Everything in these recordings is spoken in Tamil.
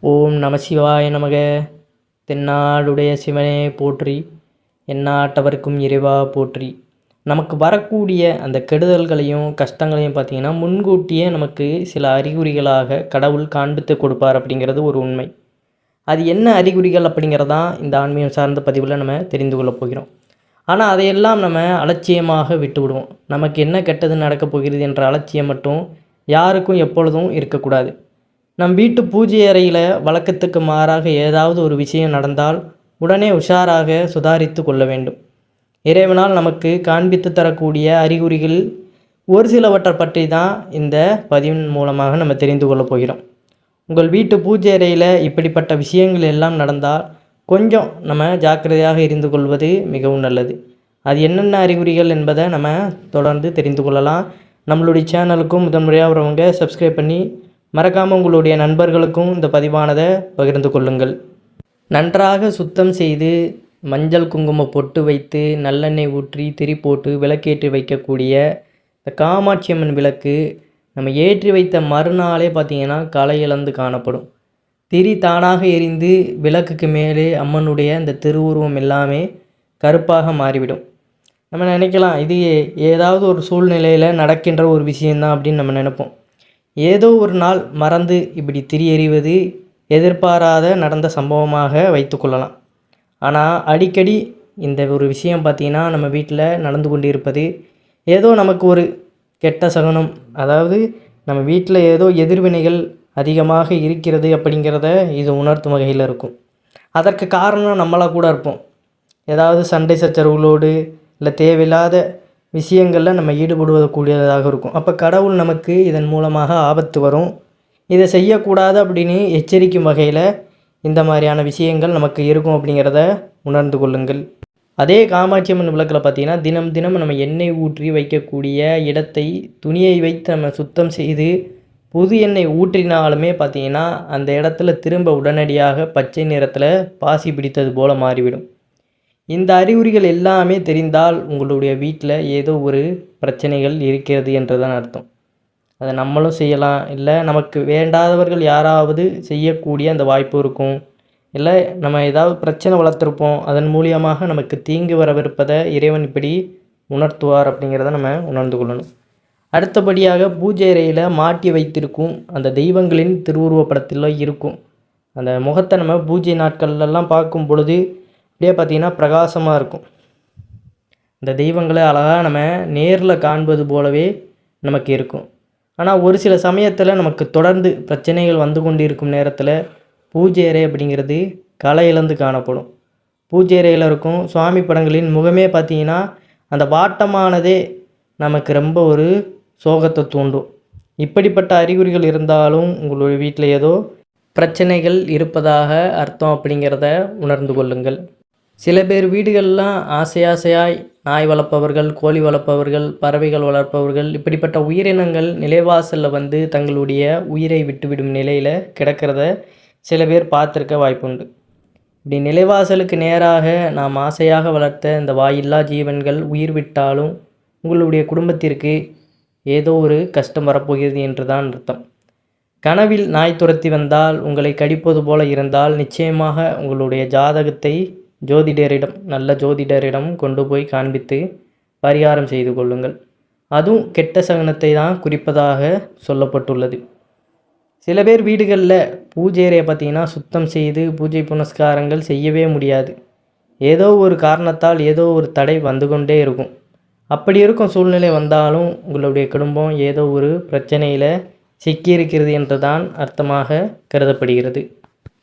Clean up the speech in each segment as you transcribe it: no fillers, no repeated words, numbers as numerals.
ஓம் நமசிவாய நமக. தென்னாடுடைய சிவனே போற்றி, எந்நாட்டவர்க்கும் இறைவா போற்றி. நமக்கு வரக்கூடிய அந்த கெடுதல்களையும் கஷ்டங்களையும் பார்த்திங்கன்னா முன்கூட்டியே நமக்கு சில அறிகுறிகளாக கடவுள் காண்பித்து கொடுப்பார் அப்படிங்கிறது ஒரு உண்மை. அது என்ன அறிகுறிகள் அப்படிங்கிறதான் இந்த ஆன்மீகம் சார்ந்த பதிவில் நம்ம தெரிந்து கொள்ளப் போகிறோம். ஆனால் அதையெல்லாம் நம்ம அலட்சியமாக விட்டு விடுவோம். நமக்கு என்ன கெட்டது நடக்கப் போகிறது என்ற அலட்சியம் மட்டும் யாருக்கும் எப்பொழுதும் இருக்கக்கூடாது. நம் வீட்டு பூஜை அறையில் வழக்கத்துக்கு மாறாக ஏதாவது ஒரு விஷயம் நடந்தால் உடனே உஷாராக சுதாரித்து கொள்ள வேண்டும். இறைவனால் நமக்கு காண்பித்து தரக்கூடிய அறிகுறிகள் ஒரு சிலவற்றை பற்றி தான் இந்த பதிவின் மூலமாக நம்ம தெரிந்து கொள்ளப் போகிறோம். உங்கள் வீட்டு பூஜை அறையில் இப்படிப்பட்ட விஷயங்கள் எல்லாம் நடந்தால் கொஞ்சம் நம்ம ஜாக்கிரதையாக இருந்து கொள்வது மிகவும் நல்லது. அது என்னென்ன அறிகுறிகள் என்பதை நம்ம தொடர்ந்து தெரிந்து கொள்ளலாம். நம்மளுடைய சேனலுக்கும் முதன்முறையாக வரவங்க சப்ஸ்கிரைப் பண்ணி மறக்காமல் உங்களுடைய நண்பர்களுக்கும் இந்த பதிவானதை பகிர்ந்து கொள்ளுங்கள். நன்றாக சுத்தம் செய்து மஞ்சள் குங்குமம் பொட்டு வைத்து நல்லெண்ணெய் ஊற்றி திரி போட்டு விளக்கேற்றி வைக்கக்கூடிய இந்த காமாட்சி அம்மன் விளக்கு நம்ம ஏற்றி வைத்த மறுநாளே பார்த்திங்கன்னா களை இழந்து காணப்படும். திரி தானாக எரிந்து விளக்குக்கு மேலே அம்மனுடைய இந்த திருவுருவம் எல்லாமே கருப்பாக மாறிவிடும். நம்ம நினைக்கலாம் இது ஏதாவது ஒரு சூழ்நிலையில் நடக்கின்ற ஒரு விஷயந்தான் அப்படின்னு நம்ம நினைப்போம். ஏதோ ஒரு நாள் மறந்து இப்படி திரி எறிவது எதிர்பாராத நடந்த சம்பவமாக வைத்துக்கொள்ளலாம். ஆனால் அடிக்கடி இந்த ஒரு விஷயம் பார்த்திங்கன்னா நம்ம வீட்டில் நடந்து கொண்டு இருப்பது ஏதோ நமக்கு ஒரு கெட்ட சகுனம், அதாவது நம்ம வீட்டில் ஏதோ எதிர்வினைகள் அதிகமாக இருக்கிறது அப்படிங்கிறத இது உணர்த்தும் வகையில் இருக்கும். அதற்கு காரணம் நம்மளாக கூட இருப்போம். ஏதாவது சண்டை சச்சரவுகளோடு இல்லை தேவையில்லாத விஷயங்களில் நம்ம ஈடுபடுவதற்கூடியதாக இருக்கும். அப்போ கடவுள் நமக்கு இதன் மூலமாக ஆபத்து வரும், இதை செய்யக்கூடாது அப்படின்னு எச்சரிக்கும் வகையில் இந்த மாதிரியான விஷயங்கள் நமக்கு இருக்கும் அப்படிங்கிறத உணர்ந்து கொள்ளுங்கள். அதே காமாட்சி அம்மன் விளக்கில் பார்த்திங்கன்னா தினம் தினம் நம்ம எண்ணெய் ஊற்றி வைக்கக்கூடிய இடத்தை துணியை வைத்து நம்ம சுத்தம் செய்து புது எண்ணெய் ஊற்றினாலுமே பார்த்திங்கன்னா அந்த இடத்துல திரும்ப உடனடியாக பச்சை நிறத்தில் பாசி பிடித்தது போல் மாறிவிடும். இந்த அறிகுறிகள் எல்லாமே தெரிந்தால் உங்களுடைய வீட்டில் ஏதோ ஒரு பிரச்சனைகள் இருக்கிறது என்றுதான் அர்த்தம். அதை நம்மளும் செய்யலாம், இல்லை நமக்கு வேண்டாதவர்கள் யாராவது செய்யக்கூடிய அந்த வாய்ப்பு இருக்கும், இல்லை நம்ம ஏதாவது பிரச்சனை வளர்த்துருப்போம், அதன் மூலியமாக நமக்கு தீங்கு வரவிருப்பதை இறைவன் இப்படி உணர்த்துவார் அப்படிங்கிறத நம்ம உணர்ந்து கொள்ளணும். அடுத்தபடியாக பூஜை அறையில் மாட்டி வைத்திருக்கும் அந்த தெய்வங்களின் திருவுருவப்படத்தில் இருக்கும் அந்த முகத்தை நம்ம பூஜை நாட்கள்லாம் பார்க்கும் பொழுது அப்படியே பார்த்திங்கன்னா பிரகாசமாக இருக்கும். இந்த தெய்வங்களை அழகாக நம்ம நேரில் காண்பது போலவே நமக்கு இருக்கும். ஆனால் ஒரு சில சமயத்தில் நமக்கு தொடர்ந்து பிரச்சனைகள் வந்து கொண்டு இருக்கும் நேரத்தில் பூஜை அறை அப்படிங்கிறது களை இழந்து காணப்படும். பூஜை அறையில் இருக்கும் சுவாமி படங்களின் முகமே பார்த்திங்கன்னா அந்த வாட்டமானதே நமக்கு ரொம்ப ஒரு சோகத்தை தூண்டும். இப்படிப்பட்ட அறிகுறிகள் இருந்தாலும் உங்களுடைய வீட்டில் ஏதோ பிரச்சனைகள் இருப்பதாக அர்த்தம் அப்படிங்கிறத உணர்ந்து கொள்ளுங்கள். சில பேர் வீடுகள்லாம் ஆசையாய் நாய் வளர்ப்பவர்கள், கோழி வளர்ப்பவர்கள், பறவைகள் வளர்ப்பவர்கள், இப்படிப்பட்ட உயிரினங்கள் நிலைவாசலில் வந்து தங்களுடைய உயிரை விட்டுவிடும் நிலையில் கிடக்கிறத சில பேர் பார்த்துருக்க வாய்ப்புண்டு. இப்படி நிலைவாசலுக்கு நேராக நாம் ஆசையாக வளர்த்த இந்த வாயில்லா ஜீவன்கள் உயிர் விட்டாலும் உங்களுடைய குடும்பத்திற்கு ஏதோ ஒரு கஷ்டம் வரப்போகிறது என்று தான் அர்த்தம். கனவில் நாய் துரத்தி வந்தால், உங்களை கடிப்பது போல இருந்தால் நிச்சயமாக உங்களுடைய ஜாதகத்தை நல்ல ஜோதிடரிடம் கொண்டு போய் காண்பித்து பரிகாரம் செய்து கொள்ளுங்கள். அதுவும் கெட்ட சகுனத்தை தான் குறிப்பதாக சொல்லப்பட்டுள்ளது. சில பேர் வீடுகளில் பூஜை அறையை பார்த்திங்கன்னா சுத்தம் செய்து பூஜை புனஸ்காரங்கள் செய்யவே முடியாது. ஏதோ ஒரு காரணத்தால் ஏதோ ஒரு தடை வந்து கொண்டே இருக்கும். அப்படி இருக்கும் சூழ்நிலை வந்தாலும் உங்களுடைய குடும்பம் ஏதோ ஒரு பிரச்சனையில் சிக்கியிருக்கிறது என்று தான் அர்த்தமாக கருதப்படுகிறது.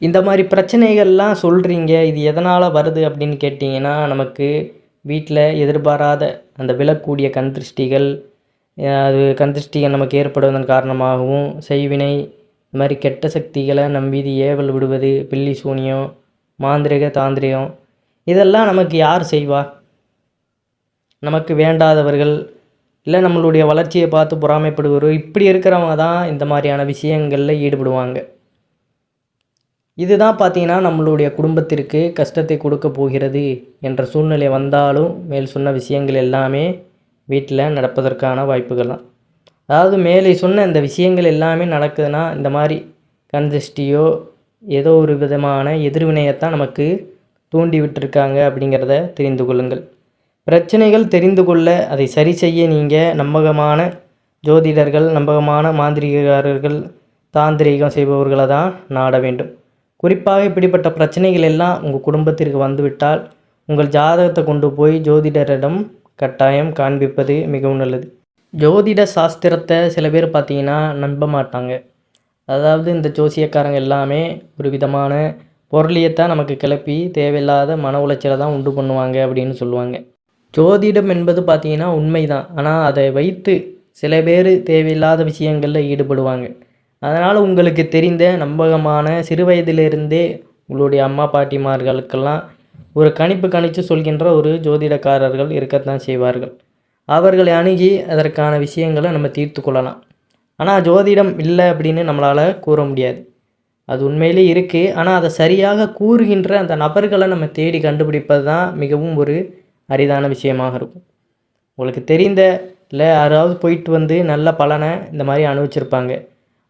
இந்த மாதிரி பிரச்சனைகள்லாம் சொல்கிறீங்க, இது எதனால் வருது அப்படின்னு கேட்டிங்கன்னா நமக்கு வீட்டில் எதிர்பாராத அந்த விழக்கூடிய கண்திருஷ்டிகள், அது கண்திருஷ்டிகள் நமக்கு ஏற்படுவதன் காரணமாகவும் செய்வினை, இந்த மாதிரி கெட்ட சக்திகளை நம் மீது ஏவல் விடுவது, பில்லி சூனியம், மாந்திரிக தாந்திரிகம், இதெல்லாம் நமக்கு யார் செய்வா? நமக்கு வேண்டாதவர்கள், இல்லை நம்மளுடைய வளர்ச்சியை பார்த்து பொறாமைப்படுவர், இப்படி இருக்கிறவங்க தான் இந்த மாதிரியான விஷயங்களில் ஈடுபடுவாங்க. இதுதான் பார்த்திங்கன்னா நம்மளுடைய குடும்பத்திற்கு கஷ்டத்தை கொடுக்க போகிறது என்ற சூழ்நிலை வந்தாலும் மேல் சொன்ன விஷயங்கள் எல்லாமே வீட்டில் நடப்பதற்கான வாய்ப்புகள் தான். அதாவது மேலே சொன்ன இந்த விஷயங்கள் எல்லாமே நடக்குதுன்னா இந்த மாதிரி கண் திருஷ்டியோ ஏதோ ஒரு விதமான எதிர்வினையைத்தான் நமக்கு தூண்டி விட்டுருக்காங்க அப்படிங்கிறத தெரிந்து கொள்ளுங்கள். பிரச்சனைகள் தெரிந்து கொள்ள அதை சரி செய்ய நீங்கள் நம்பகமான ஜோதிடர்கள், நம்பகமான மாந்திரிகக்காரர்கள், தாந்திரீகம் செய்பவர்களை தான் நாட வேண்டும். குறிப்பாக இப்படிப்பட்ட பிரச்சனைகள் எல்லாம் உங்கள் குடும்பத்திற்கு வந்துவிட்டால் உங்கள் ஜாதகத்தை கொண்டு போய் ஜோதிடரிடம் கட்டாயம் காண்பிப்பது மிகவும் நல்லது. ஜோதிட சாஸ்திரத்தை சில பேர் பார்த்தீங்கன்னா நம்ப மாட்டாங்க. அதாவது இந்த ஜோசியக்காரங்க எல்லாமே ஒரு விதமான பொருளியத்தான் நமக்கு கிளப்பி தேவையில்லாத மன உளைச்சலை தான் உண்டு பண்ணுவாங்க அப்படின்னு சொல்லுவாங்க. ஜோதிடம் என்பது பார்த்தீங்கன்னா உண்மைதான். ஆனால் அதை வைத்து சில பேர் தேவையில்லாத விஷயங்களில் ஈடுபடுவாங்க. அதனால் உங்களுக்கு தெரிந்த நம்பகமான சிறு வயதிலிருந்தே உங்களுடைய அம்மா பாட்டிமார்களுக்கெல்லாம் ஒரு கணிப்பு கணித்து சொல்கின்ற ஒரு ஜோதிடக்காரர்கள் இருக்கத்தான் செய்வார்கள். அவர்களை அணுகி அதற்கான விஷயங்களை நம்ம தீர்த்து கொள்ளலாம். ஆனால் ஜோதிடம் இல்லை அப்படின்னு நம்மளால் கூற முடியாது. அது உண்மையிலே இருக்குது. ஆனால் அதை சரியாக கூறுகின்ற அந்த நபர்களை நம்ம தேடி கண்டுபிடிப்பது தான் மிகவும் ஒரு அரிதான விஷயமாக இருக்கும். உங்களுக்கு தெரிந்த இல்லை யாராவது போயிட்டு வந்து நல்ல பலனை இந்த மாதிரி அனுபவிச்சிருப்பாங்க.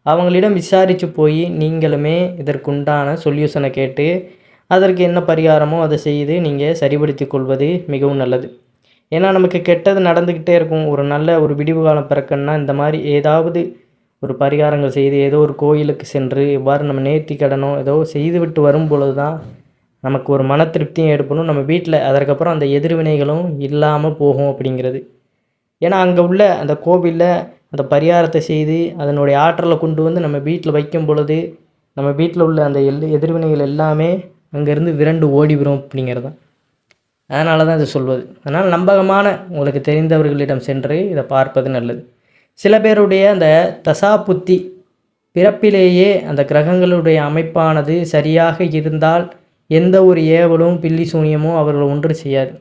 அவங்களிடம் விசாரித்து போய் நீங்களுமே இதற்குண்டான சொல்யூஷனை கேட்டு அதற்கு என்ன பரிகாரமோ அதை செய்து நீங்கள் சரிப்படுத்தி கொள்வது மிகவும் நல்லது. ஏன்னா நமக்கு கெட்டது நடந்துக்கிட்டே இருக்கும். ஒரு நல்ல ஒரு விடிவு காலம் பிறக்கணுன்னா இந்த மாதிரி ஏதாவது ஒரு பரிகாரங்கள் செய்து ஏதோ ஒரு கோயிலுக்கு சென்று இவ்வாறு நம்ம நேர்த்தி கடனோ ஏதோ செய்துவிட்டு வரும் பொழுது தான் நமக்கு ஒரு மன திருப்தியும் ஏற்படும். நம்ம வீட்டில் அதற்கப்புறம் அந்த எதிர்வினைகளும் இல்லாமல் போகும் அப்படிங்கிறது. ஏன்னா அங்கே உள்ள அந்த கோவிலில் அந்த பரிகாரத்தை செய்து அதனுடைய ஆற்றலை கொண்டு வந்து நம்ம வீட்டில் வைக்கும் பொழுது நம்ம வீட்டில் உள்ள அந்த எதிர்வினைகள் எல்லாமே அங்கேருந்து விரண்டு ஓடிவிடும் அப்படிங்கிறது தான். அதனால தான் இதை சொல்வது. அதனால் நம்பகமான உங்களுக்கு தெரிந்தவர்களிடம் சென்று இதை பார்ப்பது நல்லது. சில பேருடைய அந்த தசா புத்தி பிறப்பிலேயே அந்த கிரகங்களுடைய அமைப்பானது சரியாக இருந்தால் எந்த ஒரு ஏவலும் பில்லி சூனியமும் அவர்கள் ஒன்று செய்யாது.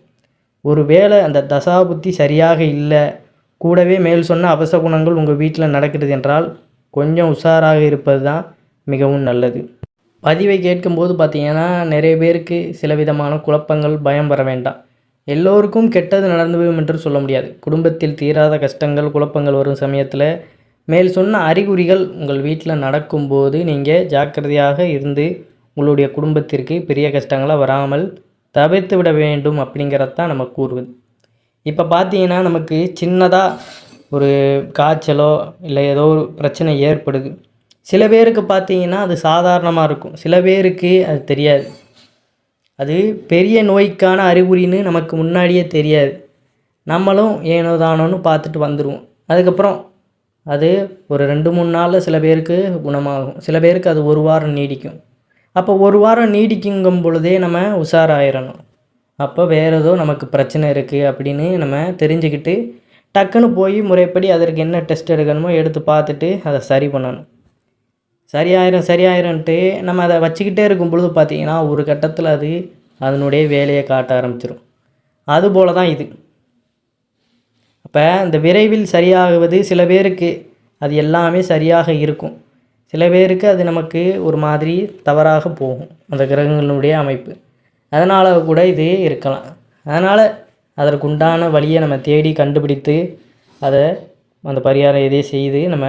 ஒரு வேளை அந்த தசா புத்தி சரியாக இல்லை, கூடவே மேல் சொன்ன அபசகுணங்கள் உங்கள் வீட்டில் நடக்கிறது என்றால் கொஞ்சம் உஷாராக இருப்பது தான் மிகவும் நல்லது. பதிவை கேட்கும்போது பார்த்திங்கன்னா நிறைய பேருக்கு சில விதமான குழப்பங்கள், பயம் வர வேண்டாம். எல்லோருக்கும் கெட்டது நடந்துவிடும் என்று சொல்ல முடியாது. குடும்பத்தில் தீராத கஷ்டங்கள், குழப்பங்கள் வரும் சமயத்தில் மேல் சொன்ன அறிகுறிகள் உங்கள் வீட்டில் நடக்கும்போது நீங்கள் ஜாக்கிரதையாக இருந்து உங்களுடைய குடும்பத்திற்கு பெரிய கஷ்டங்களாக வராமல் தவிர்த்து விட வேண்டும் அப்படிங்கிறதான் நம்ம கூறுவது. இப்போ பார்த்தீங்கன்னா நமக்கு சின்னதாக ஒரு காய்ச்சலோ இல்லை ஏதோ ஒரு பிரச்சனை ஏற்படுது. சில பேருக்கு பார்த்தீங்கன்னா அது சாதாரணமாக இருக்கும், சில பேருக்கு அது தெரியாது. அது பெரிய நோய்க்கான அறிகுறின்னு நமக்கு முன்னாடியே தெரியாது. நம்மளும் ஏனோ தானோன்னு பார்த்துட்டு வந்துடுவோம். அதுக்கப்புறம் அது ஒரு 2-3 நாளில் சில பேருக்கு குணமாகும், சில பேருக்கு அது 1 வாரம் நீடிக்கும். அப்போ 1 வாரம் நீடிக்குங்கும் பொழுதே நம்ம உஷாராயிடணும். அப்போ வேறு ஏதோ நமக்கு பிரச்சனை இருக்குது அப்படின்னு நம்ம தெரிஞ்சுக்கிட்டு டக்குன்னு போய் முறைப்படி அதற்கு என்ன டெஸ்ட் எடுக்கணுமோ எடுத்து பார்த்துட்டு அதை சரி பண்ணணும். சரியாயிரம்ன்ட்டு நம்ம அதை வச்சுக்கிட்டே இருக்கும் பொழுது பார்த்திங்கன்னா ஒரு கட்டத்தில் அது அதனுடைய வேலையை காட்ட ஆரம்பிச்சிடும். அதுபோல தான் இது. அப்போ இந்த விரைவில் சரியாகுவது சில பேருக்கு அது எல்லாமே சரியாக இருக்கும், சில பேருக்கு அது நமக்கு ஒரு மாதிரி தவறாக போகும் அந்த கிரகங்களுடைய அமைப்பு. அதனால் கூட இது இருக்கலாம். அதனால் அதற்குண்டான வழியை நம்ம தேடி கண்டுபிடித்து அதை அந்த பரிகாரம் எதையும் செய்து நம்ம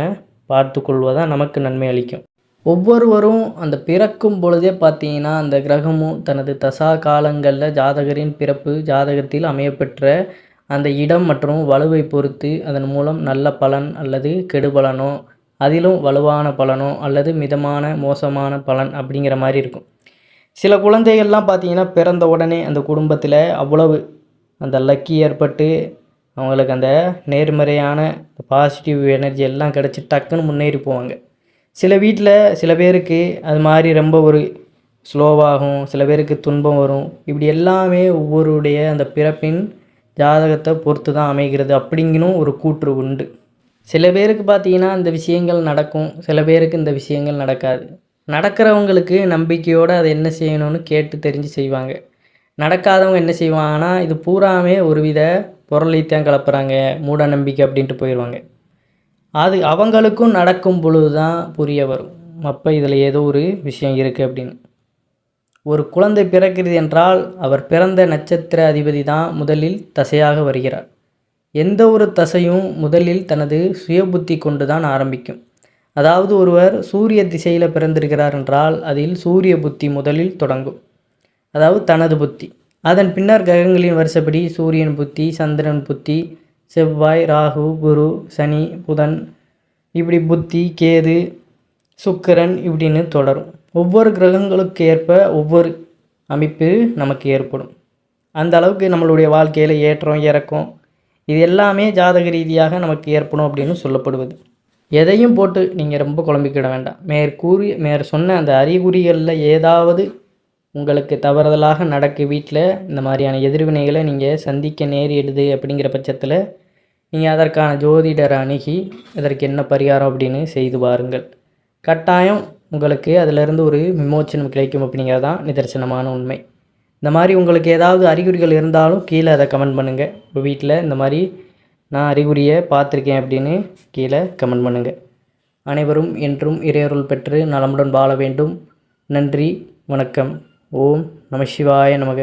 பார்த்து கொள்வதான் நமக்கு நன்மை அளிக்கும். ஒவ்வொருவரும் அந்த பிறக்கும் பொழுதே பார்த்தீங்கன்னா அந்த கிரகமும் தனது தசா காலங்களில் ஜாதகரின் பிறப்பு ஜாதகத்தில் அமையப்பெற்ற அந்த இடம் மற்றும் வலுவை பொறுத்து அதன் மூலம் நல்ல பலன் அல்லது கெடுபலனோ அதிலும் வலுவான பலனோ அல்லது மிதமான மோசமான பலன் அப்படிங்கிற மாதிரி இருக்கும். சில குழந்தைகள்லாம் பார்த்திங்கன்னா பிறந்த உடனே அந்த குடும்பத்தில் அவ்வளவு அந்த லக்கி ஏற்பட்டு அவங்களுக்கு அந்த நேர்மறையான பாசிட்டிவ் எனர்ஜி எல்லாம் கிடச்சி டக்குன்னு முன்னேறி போவாங்க. சில வீட்டில் சில பேருக்கு அது மாதிரி ரொம்ப ஒரு ஸ்லோவாகும், சில பேருக்கு துன்பம் வரும். இப்படி எல்லாமே ஒவ்வொருடைய அந்த பிறப்பின் ஜாதகத்தை பொறுத்து தான் அமைகிறது அப்படிங்கணும் ஒரு கூற்று உண்டு. சில பேருக்கு பார்த்திங்கன்னா இந்த விஷயங்கள் நடக்கும், சில பேருக்கு இந்த விஷயங்கள் நடக்காது. நடக்கிறவங்களுக்கு நம்பிக்கையோடு அதை என்ன செய்யணும்னு கேட்டு தெரிஞ்சு செய்வாங்க. நடக்காதவங்க என்ன செய்வாங்கன்னா இது பூராமே ஒரு வித பொருளைத்தான் கலப்புறாங்க, மூட நம்பிக்கை அப்படின்ட்டு போயிடுவாங்க. அது அவங்களுக்கும் நடக்கும் பொழுது தான் புரிய வரும், அப்போ இதில் ஏதோ ஒரு விஷயம் இருக்குது அப்படின்னு. ஒரு குழந்தை பிறக்கிறது என்றால் அவர் பிறந்த நட்சத்திர அதிபதி தான் முதலில் தசையாக வருகிறார். எந்த ஒரு தசையும் முதலில் தனது சுய புத்தி கொண்டு தான் ஆரம்பிக்கும். அதாவது ஒருவர் சூரிய திசையில் பிறந்திருக்கிறார் என்றால் அதில் சூரிய புத்தி முதலில் தொடங்கும், அதாவது தனது புத்தி. அதன் பின்னர் கிரகங்களின் வரிசைப்படி சூரியன் புத்தி, சந்திரன் புத்தி, செவ்வாய், ராகு, குரு, சனி, புதன், இப்படி புத்தி, கேது, சுக்கிரன் இப்படின்னு தொடரும். ஒவ்வொரு கிரகங்களுக்கு ஏற்ப ஒவ்வொரு அமைப்பு நமக்கு ஏற்படும். அந்த அளவுக்கு நம்மளுடைய வாழ்க்கையில் ஏற்றம் இறக்கம் இது எல்லாமே ஜாதக ரீதியாக நமக்கு ஏற்படும் அப்படின்னு சொல்லப்படுவது. எதையும் போட்டு நீங்கள் ரொம்ப குழம்பிக்கிட வேண்டாம். மேற் சொன்ன அந்த அறிகுறிகளில் ஏதாவது உங்களுக்கு தவறுதலாக நடக்கு, வீட்டில் இந்த மாதிரியான எதிர்வினைகளை நீங்கள் சந்திக்க நேரிடுது அப்படிங்கிற பட்சத்தில் நீங்கள் அதற்கான ஜோதிடரை அணுகி இதற்கு என்ன பரிகாரம் அப்படின்னு செய்து பாருங்கள். கட்டாயம் உங்களுக்கு அதிலிருந்து ஒரு விமோச்சனம் கிடைக்கும் அப்படிங்கிறதான் நிதர்சனமான உண்மை. இந்த மாதிரி உங்களுக்கு ஏதாவது அறிகுறிகள் இருந்தாலும் கீழே அதை கமெண்ட் பண்ணுங்கள். உங்கள் வீட்டில் இந்த மாதிரி நான் அறிகுறியை பார்த்துருக்கேன் அப்படின்னு கீழே கமெண்ட் பண்ணுங்கள். அனைவரும் என்றும் இறையருள் பெற்று நலமுடன் வாழ வேண்டும். நன்றி, வணக்கம். ஓம் நம சிவாய நமக.